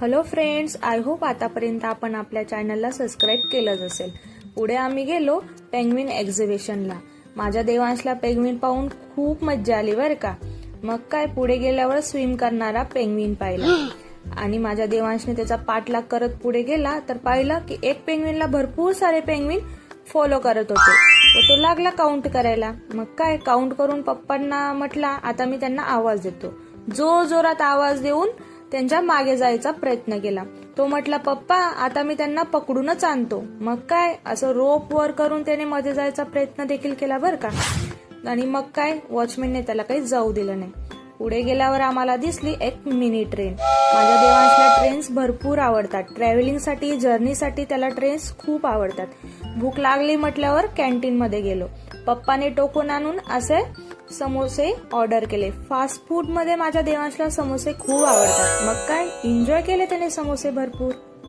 Hello friends, I hope आतापर्यंत आपण आपल्या चॅनलला सबस्क्राईब केलंच असेल. पुढे आम्ही गेलो पेंग्विन एक्झिबिशनला. माझ्या देवांशला पेंग्विन पाहून खूप मज्जा आली बरं का. मग काय, पुढे गेल्यावर स्विम करणारा पेंग्विन पाहिला आणि माझ्या देवांशने त्याचा पाठलाग करत पुढे गेला तर पाहिलं की एक पेंग्विनला भरपूर सारे पेंग्विन फॉलो करत होते व तो लागला काउंट करायला. मग काय, काउंट करून पप्पांना म्हटला आता मी त्यांना आवाज देतो. जोरात आवाज देऊन त्यांच्या मागे जायचा प्रयत्न केला. तो म्हटला पप्पा आता मी त्यांना पकडूनच आणतो. मग काय, असं रोप वर करून त्याने मध्ये जायचा प्रयत्न देखील केला बरं का. आणि मग काय, वॉचमॅनने त्याला काही जाऊ दिलं नाही. पुढे गेल्यावर आम्हाला दिसली एक मिनी ट्रेन. माझ्या देवांशला ट्रेन्स भरपूर आवडतात. ट्रॅव्हलिंगसाठी, जर्नीसाठी त्याला ट्रेन्स खूप आवडतात. भूक लागली म्हटल्यावर कॅन्टीन मध्ये गेलो. पप्पाने टोकून आणून असे समोसे ऑर्डर केले. फास्ट फूड मध्ये माझ्या देवांशला समोसे खूप आवडतात. मग काय, एन्जॉय केले त्याने समोसे भरपूर.